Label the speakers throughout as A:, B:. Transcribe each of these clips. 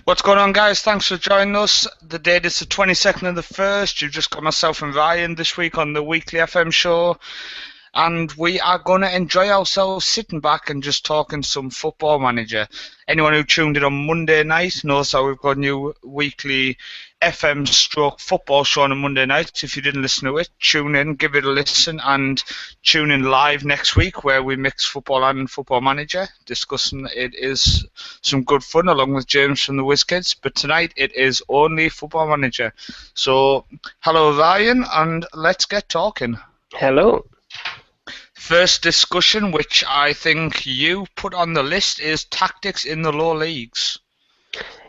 A: What's going on, guys? Thanks for joining us. The date is the 22nd of the 1st. You've just got myself and Ryan this week on the weekly FM show. And we are going to enjoy ourselves sitting back and just talking some Football Manager. Anyone who tuned in on Monday night knows that we've got a new weekly FM stroke football show on a Monday night. If you didn't listen to it, tune in, give it a listen, and tune in live next week where we mix football and Football Manager, discussing it is some good fun along with James from the WizKids. But tonight it is only Football Manager. So, hello Ryan, and let's get talking.
B: Hello.
A: First discussion, which I think you put on the list, is tactics in the lower leagues.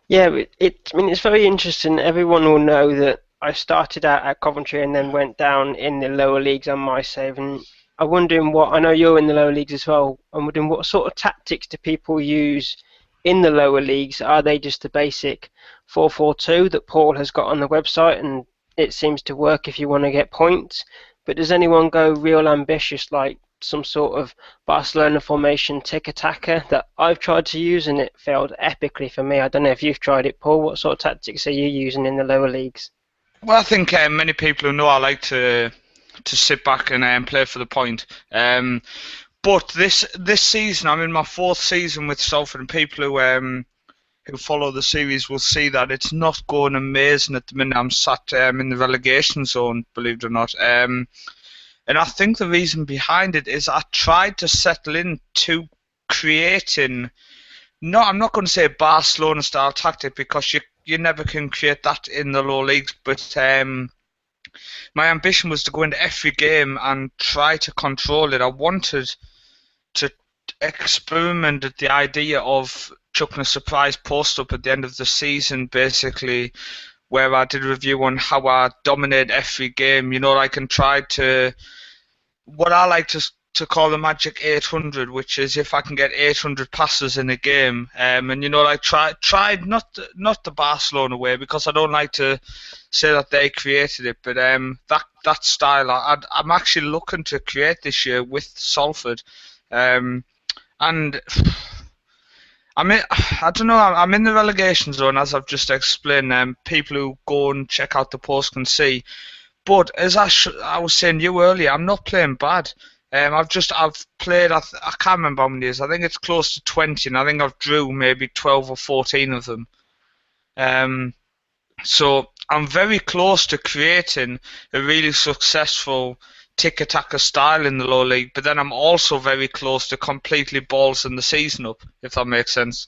B: Yeah, it's very interesting. Everyone will know that I started out at Coventry and then went down in the lower leagues on my save. And I'm wondering I know you're in the lower leagues as well. I'm wondering what sort of tactics do people use in the lower leagues? Are they just the basic 4-4-2 that Paul has got on the website and it seems to work if you want to get points? But does anyone go real ambitious, like some sort of Barcelona formation tick-attacker that I've tried to use and it failed epically for me? I don't know if you've tried it, Paul. What sort of tactics are you using in the lower leagues?
A: Well, I think many people who know I like to sit back and play for the point. But this season, I'm in my fourth season with Salford, and people who follow the series will see that it's not going amazing at the minute. I'm sat in the relegation zone, believe it or not. And I think the reason behind it is I tried to settle into creating, I'm not going to say a Barcelona style tactic because you never can create that in the lower leagues, but my ambition was to go into every game and try to control it. I wanted to experiment at the idea of chucking a surprise post up at the end of the season, basically, where I did a review on how I dominate every game, and tried to, what I like to call the magic 800, which is if I can get 800 passes in a game, tried not the Barcelona way, because I don't like to say that they created it, but that style I'm actually looking to create this year with Salford, and I don't know. I'm in the relegation zone, as I've just explained. People who go and check out the post can see. But as I was saying to you earlier, I'm not playing bad. I've played. I can't remember how many years. I think it's close to 20, and I think I've drew maybe 12 or 14 of them. So I'm very close to creating a really successful tick-attacker style in the lower league, but then I'm also very close to completely ballsing the season up, if that makes sense.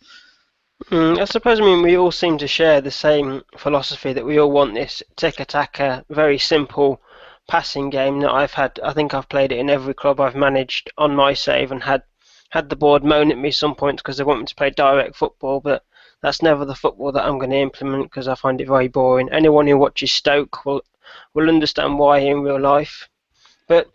B: I suppose, we all seem to share the same philosophy that we all want this tick-attacker, very simple passing game that I think I've played it in every club I've managed on my save and had the board moan at me some points because they want me to play direct football, but that's never the football that I'm going to implement because I find it very boring. Anyone who watches Stoke will understand why in real life. But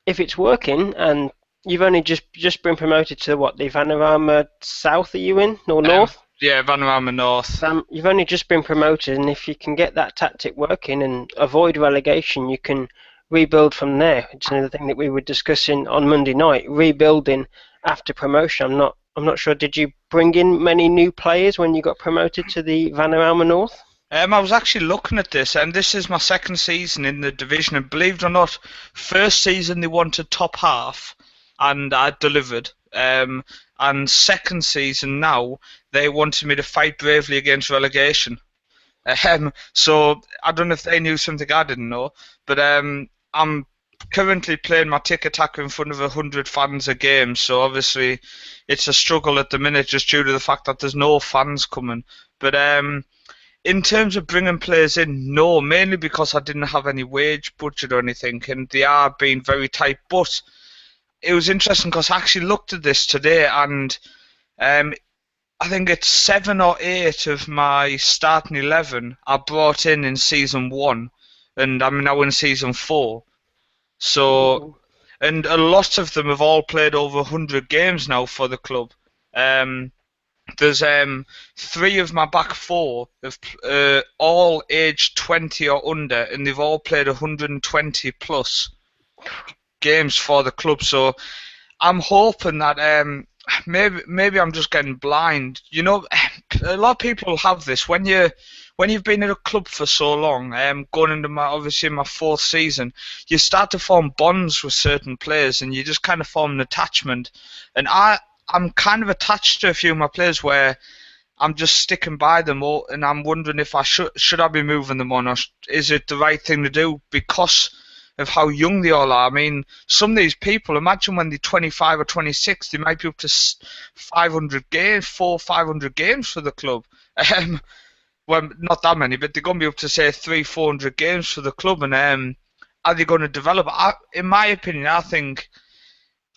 B: if it's working, and you've only just been promoted to the Vanarama South, are you in, or North?
A: Yeah, Vanarama North.
B: You've only just been promoted, and if you can get that tactic working and avoid relegation, you can rebuild from there. It's another thing that we were discussing on Monday night, rebuilding after promotion. I'm not sure, did you bring in many new players when you got promoted to the Vanarama North?
A: I was actually looking at this, and this is my second season in the division, and believe it or not, first season they wanted top half, and I delivered. And second season now, they wanted me to fight bravely against relegation. So I don't know if they knew something I didn't know, but I'm currently playing my tick-attacker in front of 100 fans a game, so obviously it's a struggle at the minute just due to the fact that there's no fans coming. But in terms of bringing players in, no, mainly because I didn't have any wage budget or anything, and they are being very tight. But it was interesting because I actually looked at this today, and I think it's 7 or 8 of my starting 11 I brought in season 1, and I'm now in season 4. So, and a lot of them have all played over 100 games now for the club. There's 3 of my back 4 have all aged 20 or under, and they've all played 120 plus games for the club. So I'm hoping that maybe I'm just getting blind. a lot of people have this when you've been at a club for so long. Going into my fourth season, you start to form bonds with certain players, and you just kind of form an attachment. And I'm kind of attached to a few of my players where I'm just sticking by them, and I'm wondering if I should I be moving them on, or is it the right thing to do because of how young they all are. I mean, some of these people, imagine when they're 25 or 26, they might be up to 500 games, 500 games for the club. Well, not that many, but they're going to be up to say 400 games for the club, and are they going to develop? In my opinion, I think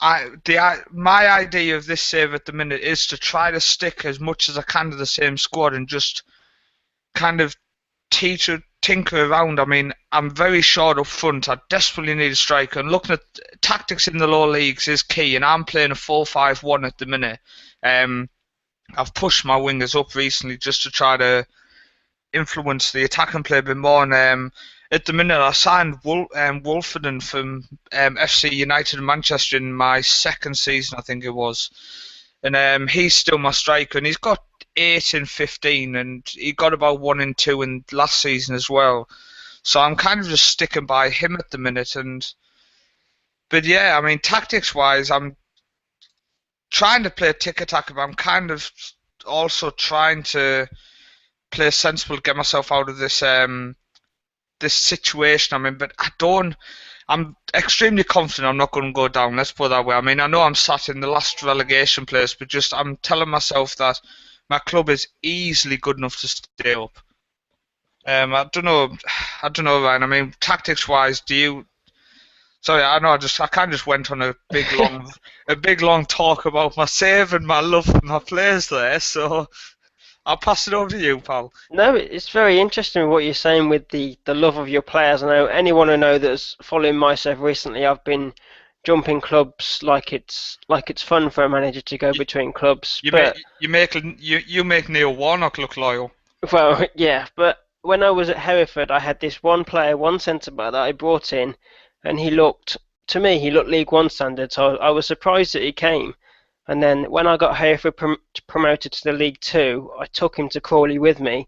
A: my idea of this save at the minute is to try to stick as much as I can to the same squad and just kind of tinker around. I mean, I'm very short up front. I desperately need a striker. And looking at tactics in the lower leagues is key. And I'm playing a 4-5-1 at the minute. I've pushed my wingers up recently just to try to influence the attacking play a bit more. And at the minute, I signed Wolfenden from FC United Manchester in my second season, I think it was. And he's still my striker, and he's got 8 in 15, and he got about 1 in 2 in last season as well. So I'm kind of just sticking by him at the minute. But yeah, I mean, tactics-wise, I'm trying to play tick-attack, but I'm kind of also trying to play sensible, get myself out of this this situation I'm in. But I'm extremely confident I'm not going to go down, let's put it that way. I mean, I know I'm sat in the last relegation place, but just I'm telling myself that my club is easily good enough to stay up. I don't know, Ryan. I mean, tactics-wise, Sorry, I know. I kind of just went on a big long talk about my save and my love for my players there. So I'll pass it over to you, pal.
B: No, it's very interesting what you're saying with the love of your players. I know anyone I know that's following myself recently, I've been jumping clubs like it's fun for a manager to go between clubs.
A: You make Neil Warnock look loyal.
B: Well, yeah, but when I was at Hereford, I had this one player, one centre back that I brought in, and he looked League One standard. So I was surprised that he came. And then when I got Hereford promoted to the League Two, I took him to Crawley with me,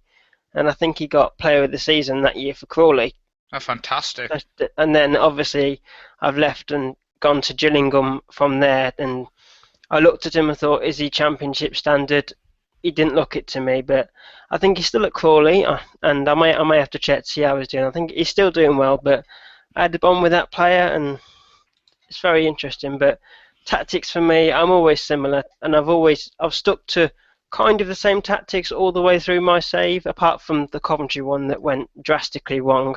B: and I think he got Player of the Season that year for Crawley.
A: Oh, fantastic.
B: And then obviously I've left and gone to Gillingham from there, and I looked at him and thought, is he Championship standard? He didn't look it to me, but I think he's still at Crawley, and I may have to check to see how he's doing. I think he's still doing well, but I had a bond with that player, and it's very interesting. But tactics for me, I'm always similar, and I've stuck to kind of the same tactics all the way through my save, apart from the Coventry one that went drastically wrong.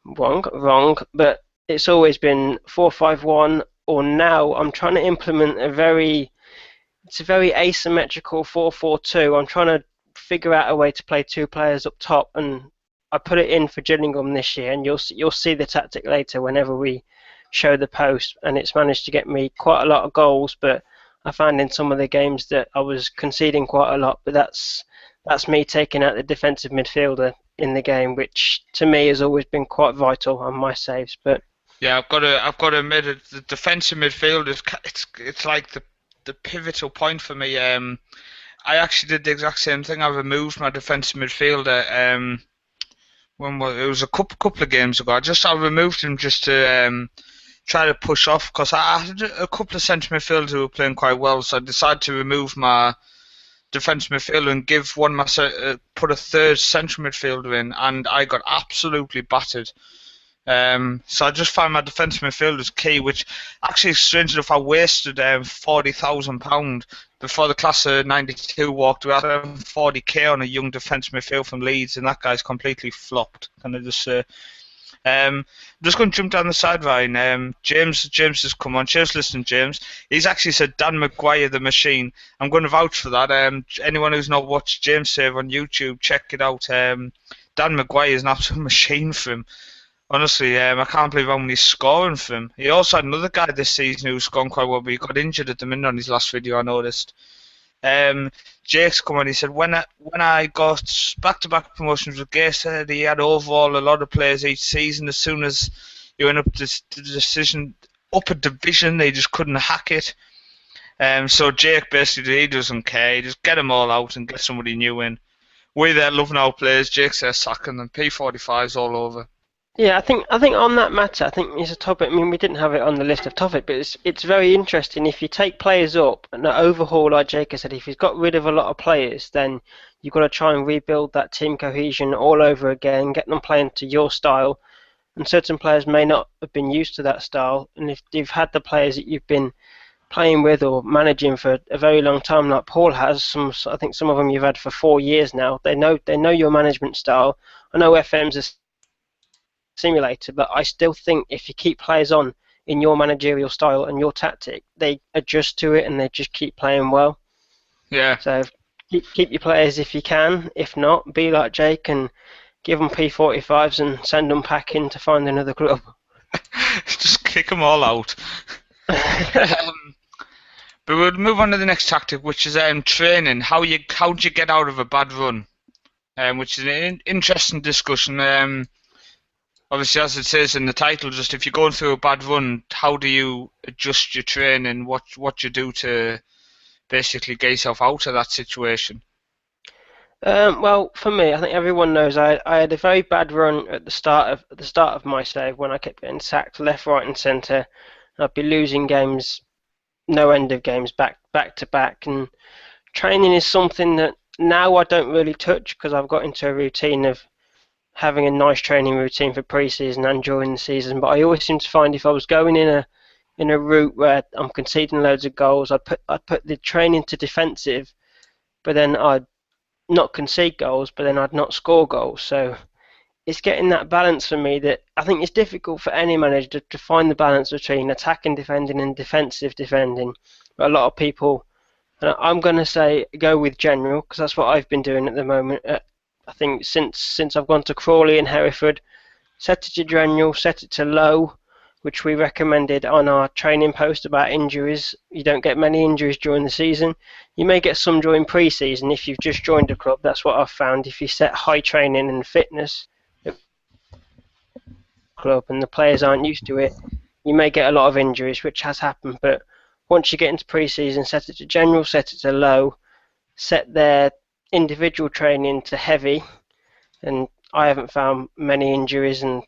B: But it's always been 4-5-1, or now I'm trying to implement a very asymmetrical 4-4-2. I'm trying to figure out a way to play 2 players up top, and I put it in for Gillingham this year, and you'll see the tactic later whenever we show the post, and it's managed to get me quite a lot of goals. But I found in some of the games that I was conceding quite a lot, but that's me taking out the defensive midfielder in the game, which to me has always been quite vital on my saves. But
A: yeah, I've got to admit it, the defensive midfield it's like the pivotal point for me. I actually did the exact same thing. I removed my defensive midfielder. It was a couple of games ago. I removed him just to try to push off, because I had a couple of centre midfielders who were playing quite well. So I decided to remove my defensive midfielder and put a third central midfielder in, and I got absolutely battered. So I just found my defensive midfield was key, which actually, strange enough, I wasted £40,000 before the class of '92 walked away. I spent £40,000 on a young defensive midfield from Leeds, and that guy's completely flopped. Can I just say? I'm just going to jump down the side line. James has come on. Cheers, listen, James. He's actually said Dan Maguire the machine. I'm going to vouch for that. Anyone who's not watched James save on YouTube, check it out. Dan Maguire is an absolute machine for him. Honestly, I can't believe how many he's scoring for him. He also had another guy this season who's gone quite well, but he got injured at the minute on his last video, I noticed. Jake's come on, he said, when I got back-to-back promotions with Gay, said he had overall a lot of players each season. As soon as he went up to the decision, up a division, they just couldn't hack it. So Jake basically he doesn't care. He just get them all out and get somebody new in. We there loving our players. Jake says sacking them. P45's all over.
B: Yeah, I think on that matter, I think it's a topic. I mean, we didn't have it on the list of topic, but it's very interesting. If you take players up and overhaul, like Jacob said, if he's got rid of a lot of players, then you've got to try and rebuild that team cohesion all over again, get them playing to your style. And certain players may not have been used to that style, and if you've had the players that you've been playing with or managing for a very long time, like Paul has, I think some of them you've had for 4 years now. They know your management style. I know FM's a simulator, but I still think if you keep players on in your managerial style and your tactic, they adjust to it and they just keep playing well.
A: Yeah.
B: So keep your players if you can. If not, be like Jake and give them P45s and send them packing to find another club.
A: Just kick them all out. But we'll move on to the next tactic, which is training. How do you get out of a bad run? Which is an interesting discussion. Obviously, as it says in the title, just if you're going through a bad run, how do you adjust your training? What you do to basically get yourself out of that situation?
B: Well, for me, I think everyone knows I had a very bad run at the start of my save when I kept getting sacked left, right, and centre. I'd be losing games, no end of games, back to back. And training is something that now I don't really touch because I've got into a routine of having a nice training routine for pre-season and during the season. But I always seem to find if I was going in a route where I'm conceding loads of goals, I'd put the training to defensive, but then I'd not concede goals, but then I'd not score goals. So it's getting that balance for me that I think it's difficult for any manager to find the balance between attacking defending and defensive defending. But a lot of people, and I'm going to say go with general because that's what I've been doing at the moment. I think since I've gone to Crawley and Hereford, set it to general, set it to low, which we recommended on our training post about injuries. You don't get many injuries during the season. You may get some during pre-season if you've just joined a club. That's what I've found. If you set high training and fitness at club and the players aren't used to it, you may get a lot of injuries, which has happened. But once you get into pre-season, set it to general, set it to low, set their individual training to heavy, and I haven't found many injuries, and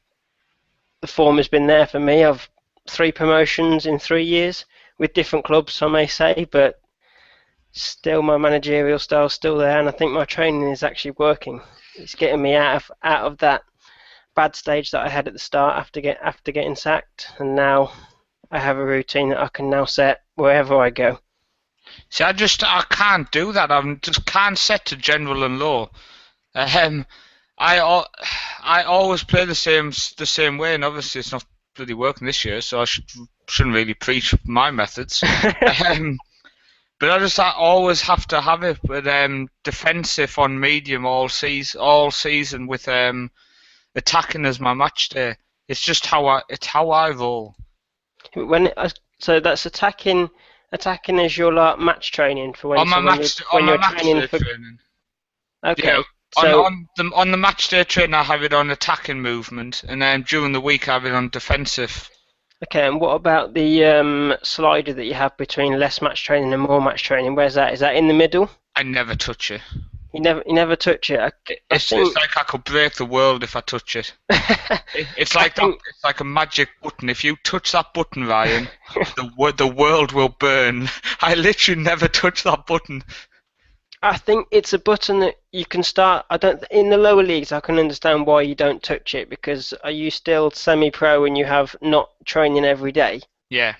B: the form has been there for me. I've 3 promotions in 3 years with different clubs, I may say, but still my managerial style's still there, and I think my training is actually working. It's getting me out of that bad stage that I had at the start after getting sacked, and now I have a routine that I can now set wherever I go.
A: See, I can't do that. I just can't set to general and low. I always play the same way, and obviously it's not bloody working this year, so I shouldn't really preach my methods. But I always have to have it with defensive on medium all season with attacking as my match day. It's just how I roll.
B: So that's attacking as your match training for when,
A: On my match day
B: for.
A: training.
B: Okay.
A: Yeah.
B: So
A: On the match day training, I have it on attacking movement, and then during the week I have it on defensive.
B: okay, and what about the slider that you have between less match training and more match training? Where's that? Is that in the middle?
A: I never touch it.
B: You never touch it.
A: It's like I could break the world if I touch it. It's like it's like a magic button. If you touch that button, Ryan, the world will burn. I literally never touch that button.
B: I think it's a button that you can start. In the lower leagues, I can understand why you don't touch it because are you still semi-pro and you have not training every day?
A: Yeah.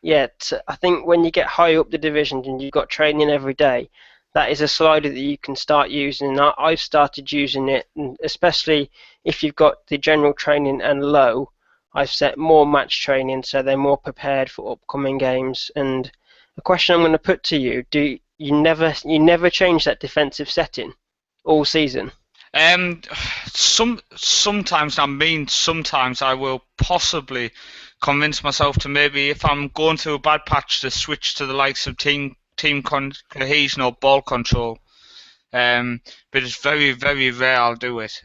B: Yet I think when you get high up the division and you've got training every day, that is a slider that you can start using. And I've started using it, and especially if you've got the general training and low. I've set more match training so they're more prepared for upcoming games. And the question I'm going to put to you: you never change that defensive setting all season?
A: Sometimes I will possibly convince myself to maybe if I'm going through a bad patch to switch to the likes of team cohesion or ball control. But it's very, very rare I'll do it.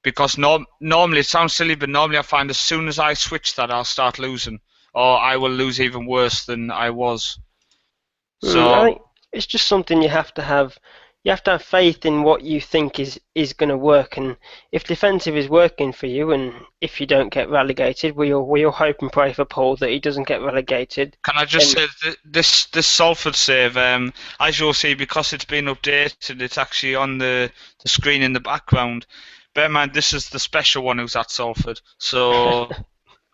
A: Because normally it sounds silly, but normally I find as soon as I switch that I'll start losing. or I will lose even worse than I was.
B: I
A: So
B: think it's just something you have to have. You have to have faith in what you think is going to work, and if defensive is working for you, and if you don't get relegated, we all hope and pray for Paul that he doesn't get relegated.
A: can I just
B: And
A: say that this Salford save, as you'll see, because it's been updated, it's actually on the screen in the background. Bear in mind, this is the special one who's at Salford. So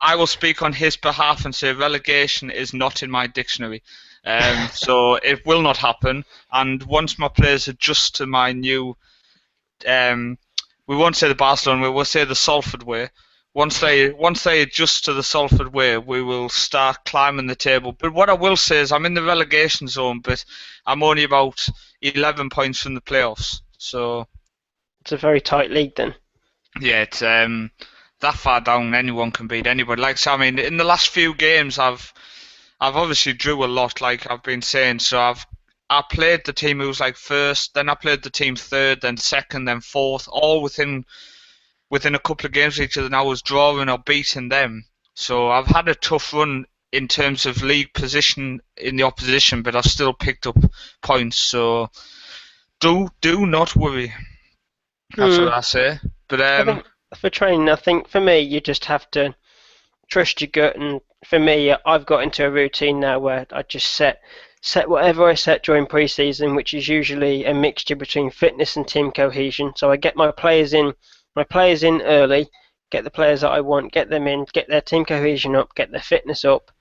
A: I will speak on his behalf and say relegation is not in my dictionary. So it will not happen. And once my players adjust to my new, we won't say the Barcelona way, we'll say the Salford way. Once they adjust to the Salford way, we will start climbing the table. But what I will say is I'm in the relegation zone, but I'm only about 11 points from the playoffs. So
B: it's a very tight league then.
A: yeah, it's that far down. Anyone can beat anybody. Like so, I mean, in the last few games, I've obviously drew a lot, like I've been saying. So I played the team who was like first, then I played the team third, then second, then fourth, all within a couple of games of each other. And I was drawing or beating them. So I've had a tough run in terms of league position in the opposition, but I've still picked up points. So do not worry. That's what
B: Mm,
A: I say. But
B: I think for training, I think for me, you just have to trust your gut. And for me, I've got into a routine now where I just set whatever I set during pre-season, which is usually a mixture between fitness and team cohesion. So I get my players in early, get the players that I want, get them in, get their team cohesion up, get their fitness up.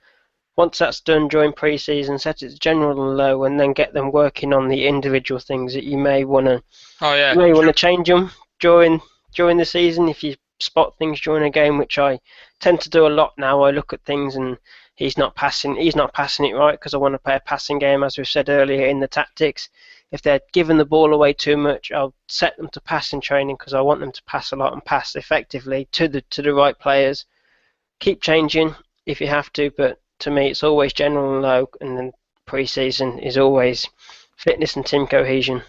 B: Once that's done during pre-season, set it to general and low, and then get them working on the individual things that you may want to
A: oh yeah,
B: you may want to change them during the season if you spot things during a game, which I tend to do a lot now. I look at things and he's not passing it right because I want to play a passing game, as we've said earlier in the tactics. If they're giving the ball away too much, I'll set them to pass in training because I want them to pass a lot and pass effectively to the right players. Keep changing if you have to, but to me it's always general and low, and then pre-season is always fitness and team cohesion.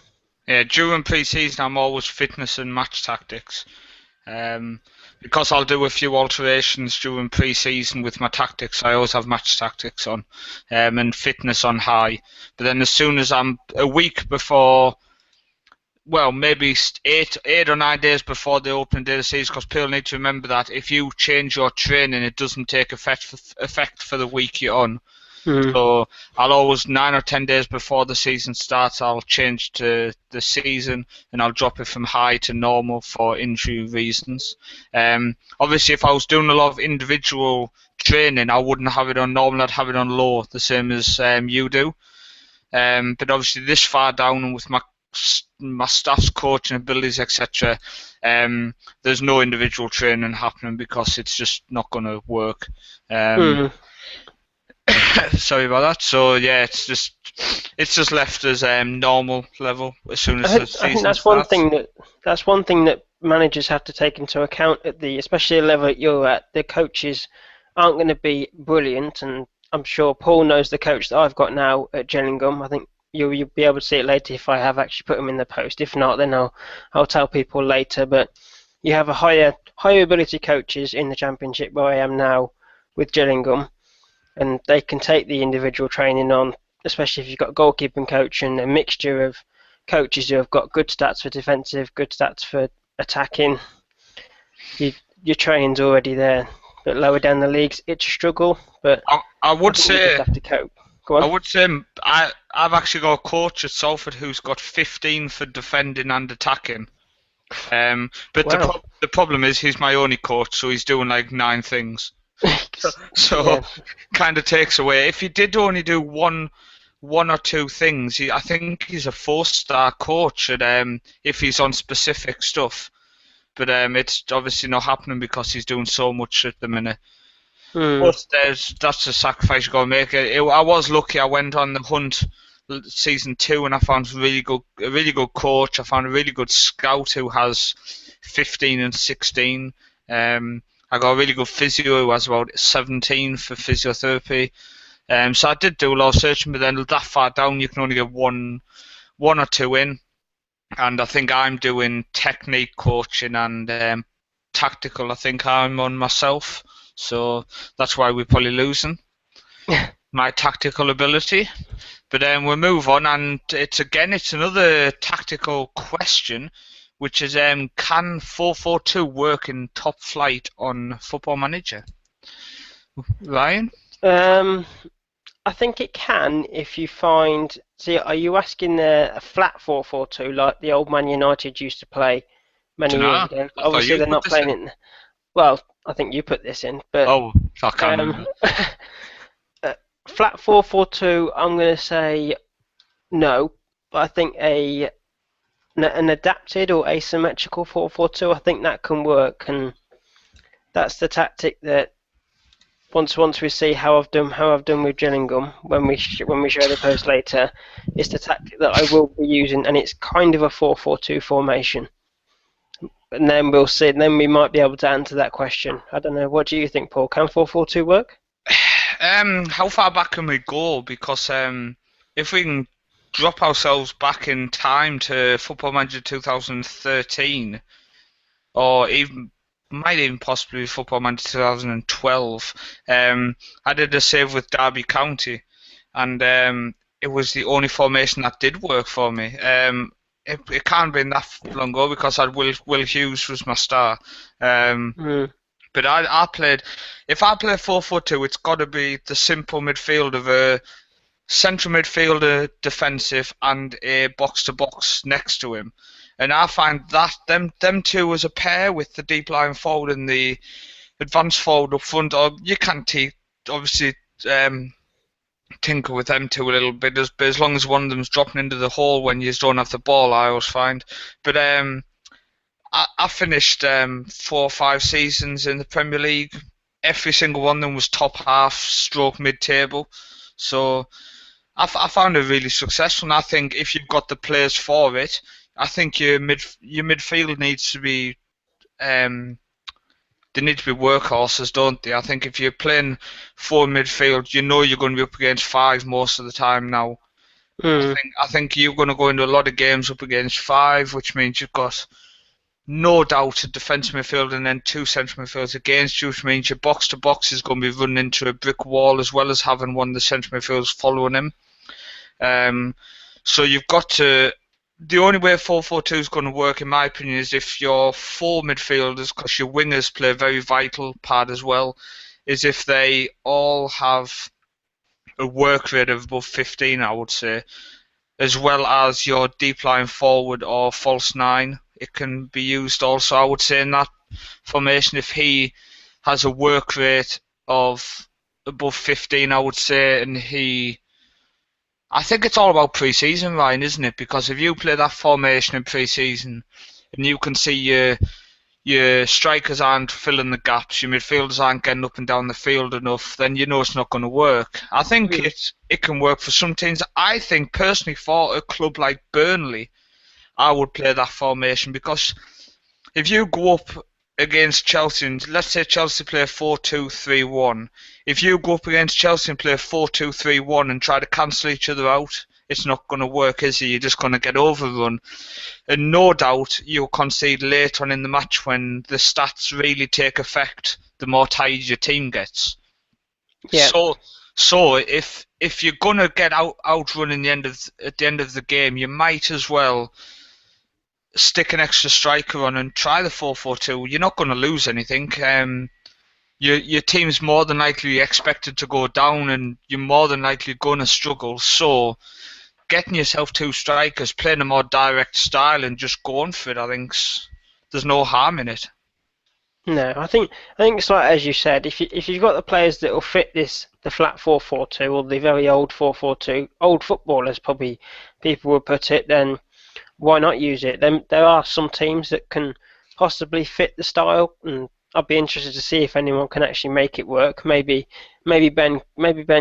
A: yeah. During pre-season, I'm always fitness and match tactics. Because I'll do a few alterations during pre-season with my tactics. I always have match tactics on, and fitness on high. But then as soon as I'm a week before, well, maybe 8 or 9 days before the opening day of the season, because people need to remember that if you change your training, it doesn't take effect for the week you're on.
B: Mm.
A: So I'll always 9 or 10 days before the season starts, I'll change to the season and I'll drop it from high to normal for injury reasons. Obviously, if I was doing a lot of individual training, I wouldn't have it on normal. I'd have it on low, the same as you do. But obviously, this far down and with my staff's coaching abilities, etc., there's no individual training happening because it's just not going to work.
B: Mm.
A: Sorry about that. So yeah, it's just left as normal level as soon as
B: I
A: the
B: think I think
A: season starts.
B: that's one thing that managers have to take into account at the especially the level that you're at. The coaches aren't going to be brilliant, and I'm sure Paul knows the coach that I've got now at Gillingham. I think you'll be able to see it later if I have actually put him in the post. If not, then I'll tell people later. But you have a higher ability coaches in the Championship where I am now with Gillingham, and they can take the individual training on, especially if you've got a goalkeeping coach and a mixture of coaches who have got good stats for defensive, good stats for attacking. Your training's already there. But lower down the leagues, it's a struggle. But
A: I
B: I
A: would
B: think you just
A: say
B: have to cope. Go
A: I
B: on.
A: would say I've actually got a coach at Salford who's got 15 for defending and attacking. But
B: Wow.
A: the problem is he's my only coach, so he's doing like 9 things. So
B: Yeah.
A: kind of takes away. If he did only do one or two things, I think he's a 4-star coach at, if he's on specific stuff. But it's obviously not happening because he's doing so much at the minute.
B: Hmm.
A: But that's the sacrifice you got to make. I was lucky. I went on the hunt season 2 and I found a really good coach. I found a really good scout who has 15 and 16. I got a really good physio who has about 17 for physiotherapy. So I did do a lot of searching, but then that far down you can only get one or two in. And I think I'm doing technique coaching and tactical. I think I'm on myself, so that's why we're probably losing. my tactical ability. But we'll move on, and it's another tactical question, which is can 4-4-2 work in top flight on Football Manager? Ryan?
B: Um, I think it can if you find. See, are you asking a flat 4-4-2 like the old Man United used to play many years
A: Dunno.
B: ago?
A: I thought
B: Obviously,
A: you
B: they're
A: put
B: not
A: this
B: playing
A: in.
B: it. Well, I think you put this in, but
A: Oh, I can't
B: um,
A: remember.
B: flat 4-4-2. I'm going to say no, but I think an adapted or asymmetrical 4-4-2. I think that can work, and that's the tactic that once we see how I've done with Gillingham when we show the post later, it's the tactic that I will be using, and it's kind of a 4-4-2 formation. And then we'll see. Then we might be able to answer that question. I don't know. What do you think, Paul? Can 4-4-2 work?
A: How far back can we go? Because if we can drop ourselves back in time to Football Manager 2013, or even might even possibly be Football Manager 2012, I did a save with Derby County, and it was the only formation that did work for me. It can't have been that long ago because I had Will Hughes was my star.
B: Mm,
A: But if I play 4-4-2, it's got to be the simple midfield of a central midfielder, defensive, and a box to box next to him. And I find that them two as a pair with the deep line forward and the advanced forward up front, or you can obviously um, tinker with them two a little bit, but as long as one of them's dropping into the hole when you don't have the ball, I always find. But I finished 4 or 5 seasons in the Premier League. Every single one of them was top half, stroke mid-table. So I found it really successful. And I think if you've got the players for it, I think your midfield needs to be they need to be workhorses, don't they? I think if you're playing four midfield, you know you're going to be up against five most of the time now.
B: mm,
A: I think you're going to go into a lot of games up against five, which means you've got no doubt a defensive midfield and then two central midfielders against you, which means your box to box is going to be running into a brick wall as well as having one of the central midfielders following him. So you've got to. The only way 4-4-2 is going to work, in my opinion, is if your four midfielders, because your wingers play a very vital part as well, is if they all have a work rate of above 15, I would say, as well as your deep line forward or false nine. It can be used also, I would say, in that formation. If he has a work rate of above 15, I would say, and I think it's all about pre-season, Ryan, isn't it? Because if you play that formation in pre-season and you can see your strikers aren't filling the gaps, your midfielders aren't getting up and down the field enough, then you know it's not going to work. I think
B: mm.
A: it can work for some teams. I think personally for a club like Burnley, I would play that formation because if you go up against Chelsea, and let's say Chelsea play 4-2-3-1, if you go up against Chelsea and play 4-2-3-1 and try to cancel each other out, it's not going to work, is it? You're just going to get overrun. And no doubt you'll concede later on in the match when the stats really take effect, the more tired your team gets.
B: Yeah.
A: So if you're gonna get outrunning at the end of the game, you might as well stick an extra striker on and try the 4-4-2. You're not going to lose anything. Your team's more than likely expected to go down, and you're more than likely going to struggle. So, getting yourself two strikers, playing a more direct style, and just going for it, I think there's no harm in it.
B: No, I think it's like as you said. If you've got the players that will fit the flat 4-4-2 or the very old 4-4-2, old footballers probably people would put it, then why not use it? Then there are some teams that can possibly fit the style, and I'd be interested to see if anyone can actually make it work. Maybe Ben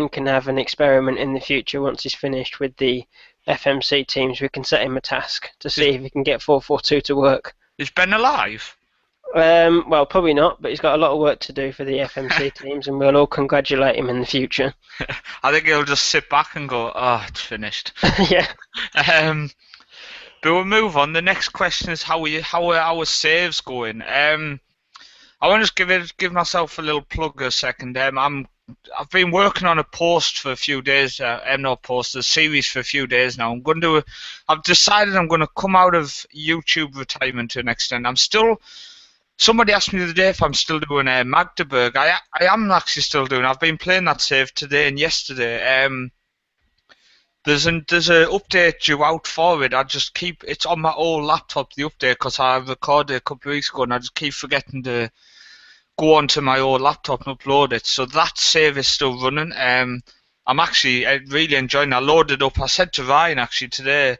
B: can have an experiment in the future once he's finished with the FMC teams. We can set him a task to see if he can get 4-4-2 to work.
A: Is Ben alive?
B: Well, probably not, but he's got a lot of work to do for the FMC teams, and we'll all congratulate him in the future.
A: I think he'll just sit back and go, "Oh, it's finished."
B: Yeah.
A: But we'll move on. The next question is how are our saves going? I want to just give myself a little plug a second. I'm I've been working on a post for a few days. Not post, a series for a few days now. I've decided I'm going to come out of YouTube retirement to an extent. I'm still. Somebody asked me the other day if I'm still doing Magdeburg. I am actually still doing. I've been playing that save today and yesterday. There's a update due out for it. It's on my old laptop, the update, because I recorded a couple of weeks ago and I just keep forgetting to go onto my old laptop and upload it. So that save is still running. I'm actually really enjoying it. I loaded up. I said to Ryan actually today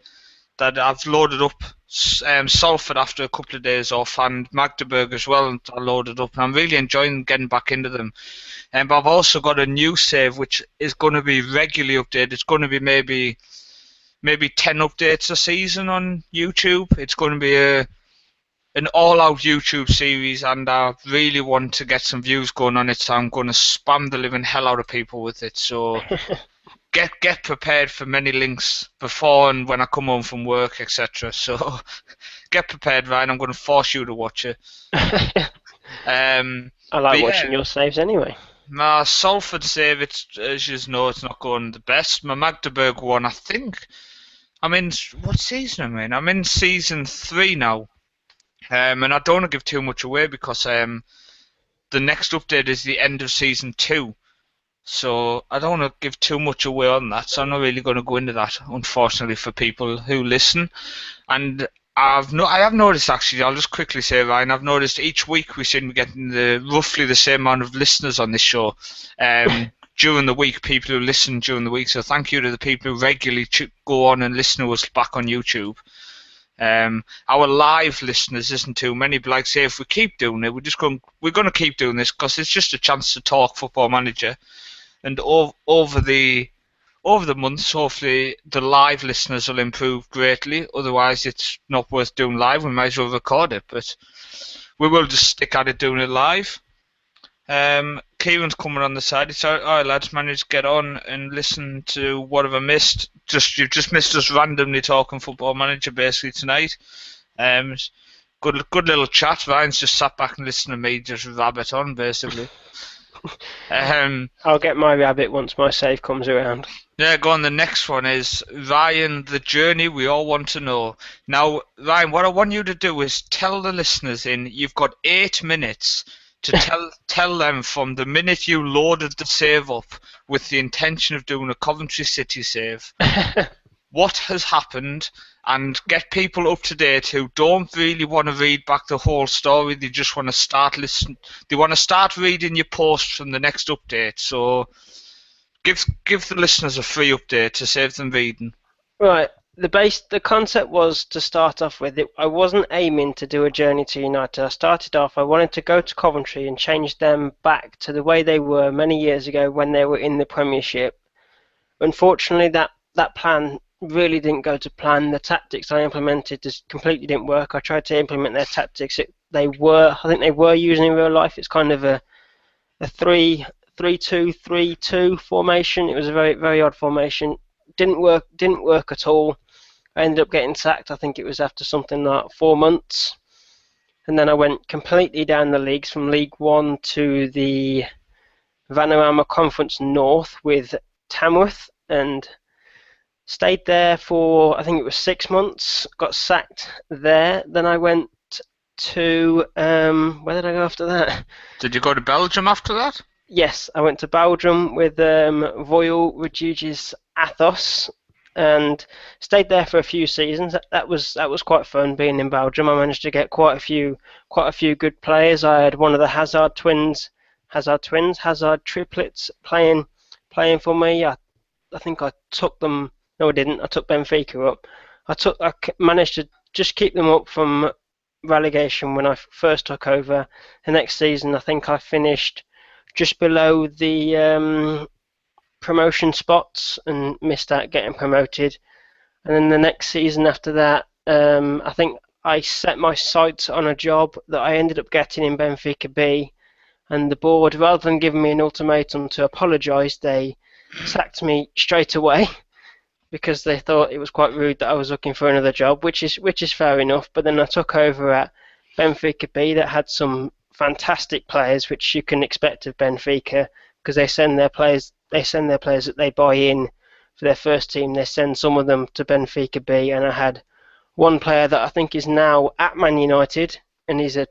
A: that I've loaded up Salford after a couple of days off and Magdeburg as well. And I loaded up and I'm really enjoying getting back into them. But I've also got a new save which is going to be regularly updated. It's going to be maybe 10 updates a season on YouTube. It's going to be an all-out YouTube series, and I really want to get some views going on it, so I'm going to spam the living hell out of people with it. So get prepared for many links before and when I come home from work, etc. So get prepared, Ryan. I'm going to force you to watch it.
B: I like watching your saves anyway.
A: My Salford save, as you know, it's not going the best. My Magdeburg one, I think. What season am I in? I'm in season 3 now. And I don't want to give too much away because the next update is the end of season 2. So I don't want to give too much away on that. So I'm not really going to go into that, unfortunately, for people who listen. And I have noticed actually. I'll just quickly say, Ryan, I've noticed each week we seem to be getting roughly the same amount of listeners on this show. During the week, people who listen during the week. So thank you to the people who regularly go on and listen to us back on YouTube. Our live listeners isn't too many, but like say, if we keep doing it, we're going to keep doing this because it's just a chance to talk Football Manager, and over the months, hopefully the live listeners will improve greatly. Otherwise, it's not worth doing live. We might as well record it, but we will just stick at it doing it live. Kieran's coming on the side. It's alright, lads. Managed to get on and listen to what have I missed. You've just missed us randomly talking Football Manager basically tonight. Good little chat. Ryan's just sat back and listened to me just rabbit on basically.
B: I'll get my rabbit once my save comes around.
A: Yeah, go on. The next one is Ryan, the journey we all want to know. Now, Ryan, what I want you to do is tell the listeners you've got 8 minutes to tell them from the minute you loaded the save up with the intention of doing a Coventry City save, what has happened, and get people up to date who don't really want to read back the whole story. They just want to start listening. They want to start reading your post from the next update. So give the listeners a free update to save them reading.
B: Right. The concept was to start off with it. I wasn't aiming to do a journey to United. I wanted to go to Coventry and change them back to the way they were many years ago when they were in the Premiership. Unfortunately, that plan really didn't go to plan. The tactics I implemented just completely didn't work. I tried to implement their tactics. I think they were using in real life. It's kind of a 3-2-3-2 formation. It was a very, very odd formation. Didn't work at all. I ended up getting sacked. I think it was after something like 4 months, and then I went completely down the leagues from League 1 to the Vanarama Conference North with Tamworth, and stayed there for I think it was 6 months. Got sacked there. Then I went to where did I go after that?
A: Did you go to Belgium after that?
B: Yes, I went to Belgium with Voyal Regiges Athos and stayed there for a few seasons. That was quite fun being in Belgium. I managed to get quite a few good players. I had one of the Hazard triplets playing for me. I think I took them. No, I didn't. I took Benfica up. I managed to just keep them up from relegation when I first took over. The next season, I think I finished just below the promotion spots and missed out getting promoted. And then the next season after that, I think I set my sights on a job that I ended up getting in Benfica B, and the board, rather than giving me an ultimatum to apologise, they sacked me straight away because they thought it was quite rude that I was looking for another job, which is fair enough. But then I took over at Benfica B that had some fantastic players, which you can expect of Benfica, because they send their players that they buy in for their first team. They send some of them to Benfica B, and I had one player that I think is now at Man United, and he's a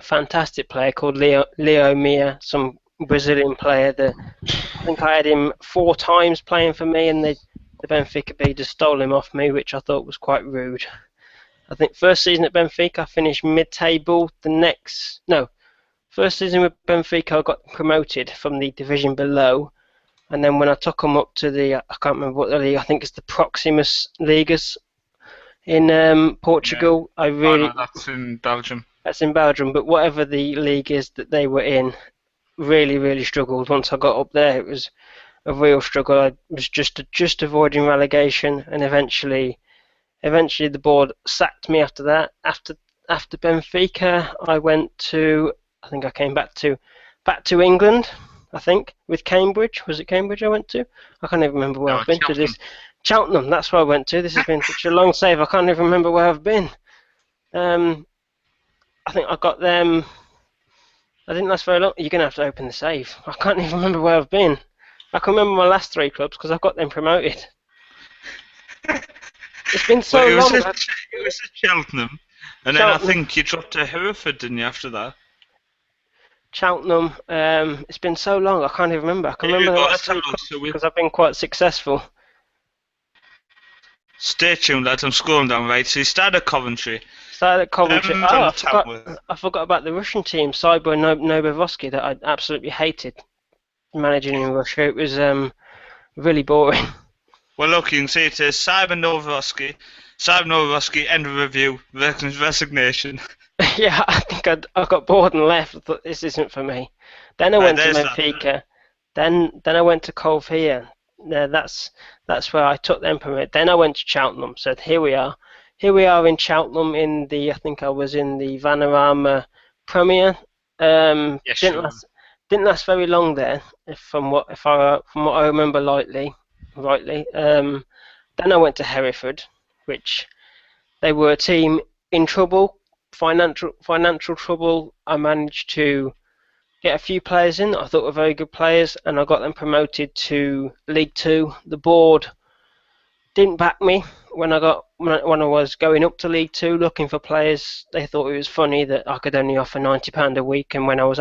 B: fantastic player called Leo Mia, some Brazilian player. I think I had him 4 times playing for me, and the Benfica B just stole him off me, which I thought was quite rude. I think first season at Benfica I finished mid-table. First season with Benfica I got promoted from the division below, and then when I took them up to I can't remember what the league, I think it's the Proximus Ligas in Portugal.
A: Yeah. No, that's in Belgium.
B: That's in Belgium, but whatever the league is that they were in, really, really struggled. Once I got up there, it was a real struggle. I was just avoiding relegation, and eventually the board sacked me after that. After Benfica, I think I came back to England. I think with Cambridge. Was it Cambridge I went to? I can't even remember where I've been to this. Cheltenham. That's where I went to. This has been such a long save. I can't even remember where I've been. I think I got them. I didn't last very long. You're gonna have to open the save. I can't even remember where I've been. I can remember my last 3 clubs because I've got them promoted. It's been so long.
A: It was at Cheltenham, and then I think you dropped to Hereford, didn't you, after that?
B: Cheltenham. It's been so long. I can't even remember. I can remember the last 3 clubs because I've been quite successful.
A: Stay tuned, lads. I'm scrolling down. Right, so you started at Coventry.
B: I forgot about the Russian team, Cyber Novovoski, that I absolutely hated managing in Russia. It was really boring.
A: Well, look, you can see it says Cyber Novovoski, end of review, resignation.
B: Yeah, I think I got bored and left. I thought, this isn't for me. Then I went to Benfica. Then I went to Cove here. That's where I took them from it. Then I went to Cheltenham. Said, here we are. Here we are in Cheltenham I think I was in the Vanarama Premier.
A: Yes,
B: didn't last very long there, from what I remember rightly. Then I went to Hereford, which they were a team in trouble, financial trouble. I managed to get a few players in that I thought were very good players, and I got them promoted to League Two. The board didn't back me when I was going up to League Two looking for players. They thought it was funny that I could only offer £90 a week, and when I was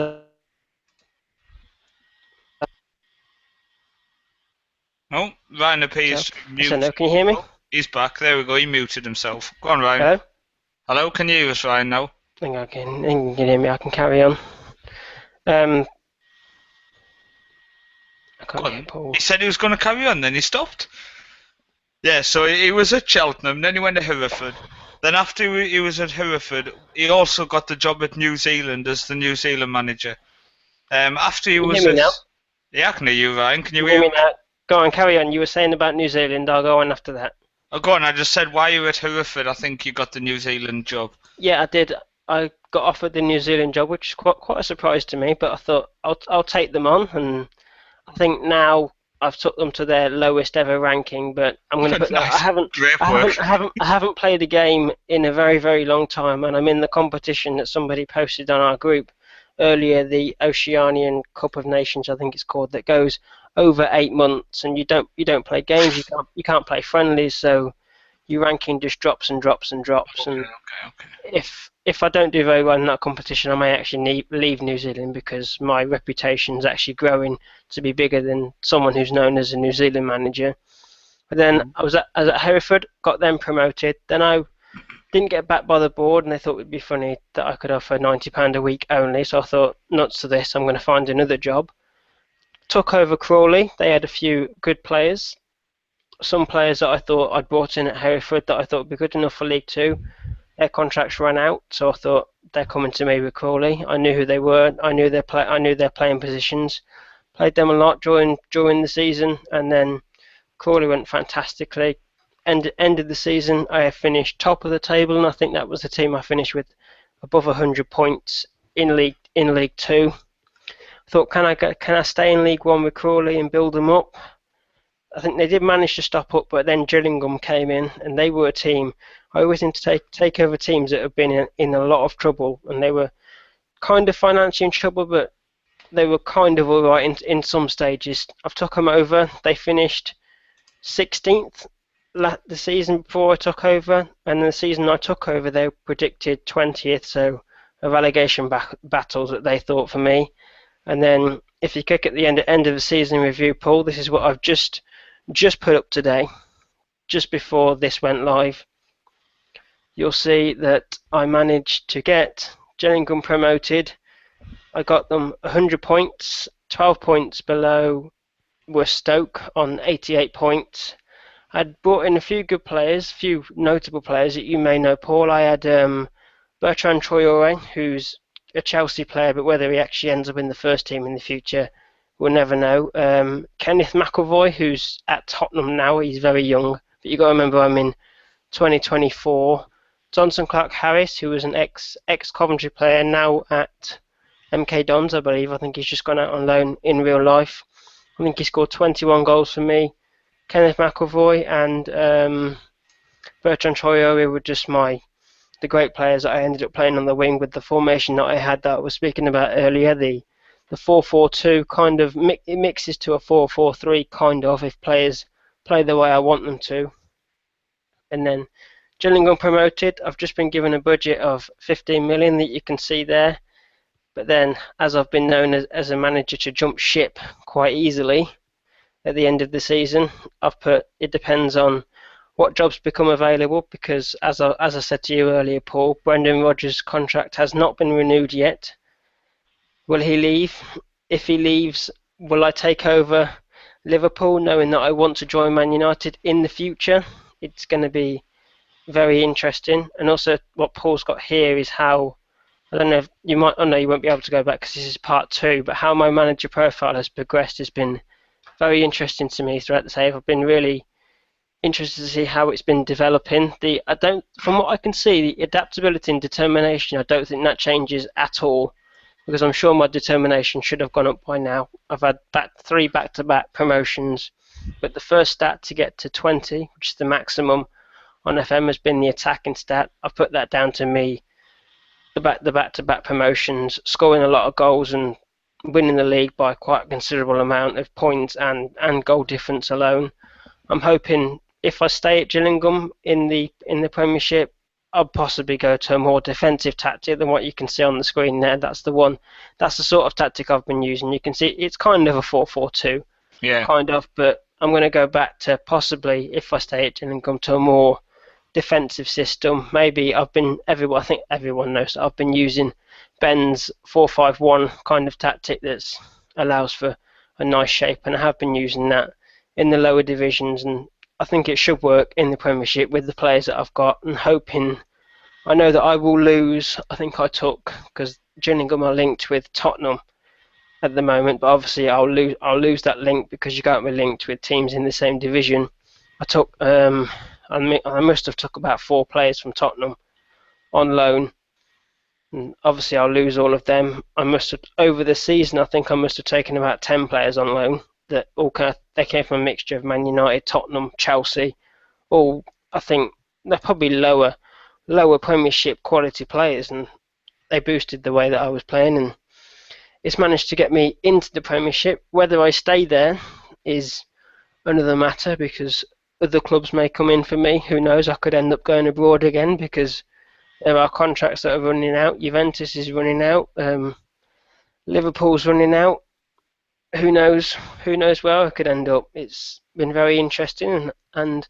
A: Ryan appears muted.
B: no, can you hear me?
A: He's back. There we go. He muted himself. Go on, Ryan.
B: Hello?
A: Hello, can you hear us, Ryan, now?
B: I think I can hear me. I can carry on. I can't hear Paul.
A: He said he was going to carry on, then he stopped. Yeah, so he was at Cheltenham, then he went to Hereford. Then after he was at Hereford, he also got the job at New Zealand as the New Zealand manager. After he was
B: hear me now?
A: Yeah, I can hear you, Ryan. Can you
B: hear me now? Go on, carry on. You were saying about New Zealand. I'll go on after that.
A: Oh, go on. I just said while you were at Hereford, I think you got the New Zealand job.
B: Yeah, I did. I got offered the New Zealand job, which is quite a surprise to me. But I thought I'll take them on, and I think now I've took them to their lowest ever ranking. But I'm going to put
A: nice.
B: that I haven't played a game in a very, very long time, and I'm in the competition that somebody posted on our group earlier, the Oceanian Cup of Nations, I think it's called, that goes over 8 months, and you don't play games, you can't play friendlies, so your ranking just drops and drops and drops.
A: Okay.
B: If I don't do very well in that competition, I may actually leave New Zealand, because my reputation is actually growing to be bigger than someone who's known as a New Zealand manager. But then I was at Hereford, got them promoted. Then I didn't get back by the board, and they thought it would be funny that I could offer £90 a week only. So I thought, nuts to this, I'm going to find another job. Took over Crawley. They had a few good players. Some players that I thought I'd brought in at Hereford that I thought would be good enough for League Two. Their contracts ran out, so I thought, they're coming to me with Crawley. I knew who they were. I knew their playing positions. Played them a lot during the season, and then Crawley went fantastically. Ended the season, I finished top of the table, and I think that was the team I finished with above 100 points in League Two. I thought, can I stay in League One with Crawley and build them up? I think they did manage to stop up, but then Gillingham came in, and they were a team. I always seem to take over teams that have been in a lot of trouble, and they were kind of financially in trouble, but they were kind of all right in some stages. I've took them over. They finished 16th the season before I took over, and the season I took over, they predicted 20th, so a relegation battles that they thought for me. And then if you click at the end of the season review, Paul, this is what I've just put up today, just before this went live. You'll see that I managed to get Gillingham promoted. I got them 100 points, 12 points below were Stoke on 88 points. I'd brought in a few good players, a few notable players that you may know, Paul. I had Bertrand Traore, who's a Chelsea player, but whether he actually ends up in the first team in the future, we'll never know. Kenneth McElvoy, who's at Tottenham now, he's very young, but you've got to remember I'm in 2024. Johnson Clark-Harris, who was an ex-Coventry player, now at MK Dons, I believe. I think he's just gone out on loan in real life. I think he scored 21 goals for me. Kenneth McElvoy and Bertrand Traore were just the great players that I ended up playing on the wing with the formation that I had that I was speaking about earlier. The 4-4-2 kind of it mixes to a 4-4-3 kind of if players play the way I want them to. And then Gillingham promoted. I've just been given a budget of 15 million that you can see there. But then, as I've been known as a manager to jump ship quite easily at the end of the season, I've put it depends on what jobs become available, because as I said to you earlier, Paul, Brendan Rodgers' contract has not been renewed yet. Will he leave? If he leaves, will I take over Liverpool, knowing that I want to join Man United in the future? It's going to be very interesting. And also what Paul's got here is how, I don't know if you might, oh no, you won't be able to go back because this is part 2, but how my manager profile has progressed has been very interesting to me throughout the save. I've been really interested to see how it's been developing. From what I can see, the adaptability and determination, I don't think that changes at all, because I'm sure my determination should have gone up by now. I've had 3 back-to-back promotions, but the first stat to get to 20, which is the maximum on FM, has been the attacking stat. I've put that down to me, the back-to-back promotions, scoring a lot of goals and winning the league by quite a considerable amount of points and goal difference alone. I'm hoping if I stay at Gillingham in the Premiership, I'll possibly go to a more defensive tactic than what you can see on the screen there. That's the sort of tactic I've been using. You can see it's kind of a 4-4-2, kind of, but I'm going to go back to possibly, if I stay at Gillingham, to a more defensive system. Maybe I think everyone knows that I've been using Ben's 4-5-1 kind of tactic that allows for a nice shape, and I have been using that in the lower divisions, and I think it should work in the Premiership with the players that I've got, and hoping. I know that I will lose. I think I took, because Gillingham are linked with Tottenham at the moment, but obviously I'll lose that link because you can't be linked with teams in the same division. I took I must have took about 4 players from Tottenham on loan, and obviously I'll lose all of them. I must have, over the season, I think I must have taken about 10 players on loan that they came from a mixture of Man United, Tottenham, Chelsea. All, I think they're probably lower Premiership quality players, and they boosted the way that I was playing, and it's managed to get me into the Premiership. Whether I stay there is another matter, because other clubs may come in for me. Who knows? I could end up going abroad again because there are contracts that are running out. Juventus is running out. Liverpool's running out. Who knows? Who knows where I could end up? It's been very interesting, and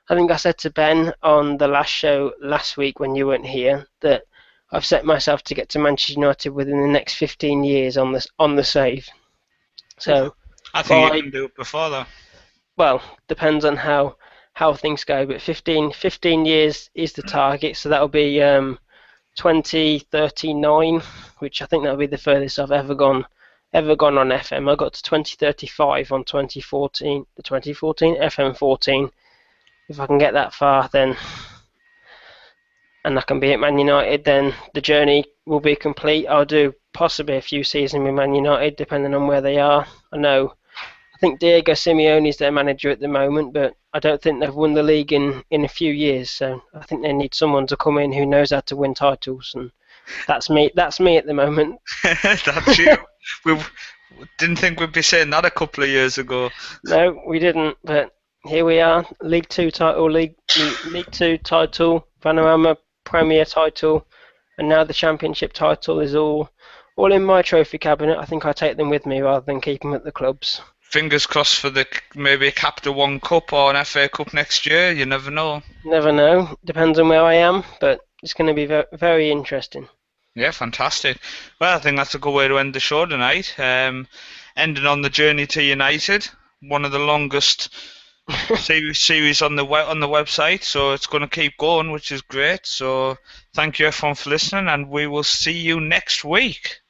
B: I think I said to Ben on the last show last week when you weren't here that I've set myself to get to Manchester United within the next 15 years on the save. So
A: I think you can do it before that.
B: Well, depends on how things go, but 15 years is the target, so that'll be 2039, which I think that'll be the furthest I've ever gone on FM. I got to 2035 on the 2014 FM14. If I can get that far, then, and I can be at Man United, then the journey will be complete. I'll do possibly a few seasons with Man United, depending on where they are. I think Diego Simeone is their manager at the moment, but I don't think they've won the league in a few years. So I think they need someone to come in who knows how to win titles, and that's me. That's me at the moment.
A: That's you. We didn't think we'd be saying that a couple of years ago.
B: No, we didn't, but here we are. League Two title, League Two title, Panorama Premier title, and now the Championship title is all in my trophy cabinet. I think I take them with me rather than keep them at the clubs.
A: Fingers crossed for the maybe a Capita One Cup or an FA Cup next year. You never know.
B: Never know. Depends on where I am, but it's going to be very interesting.
A: Yeah, fantastic. Well, I think that's a good way to end the show tonight. Ending on the journey to United, one of the longest series on the website, so it's going to keep going, which is great. So thank you everyone for listening, and we will see you next week.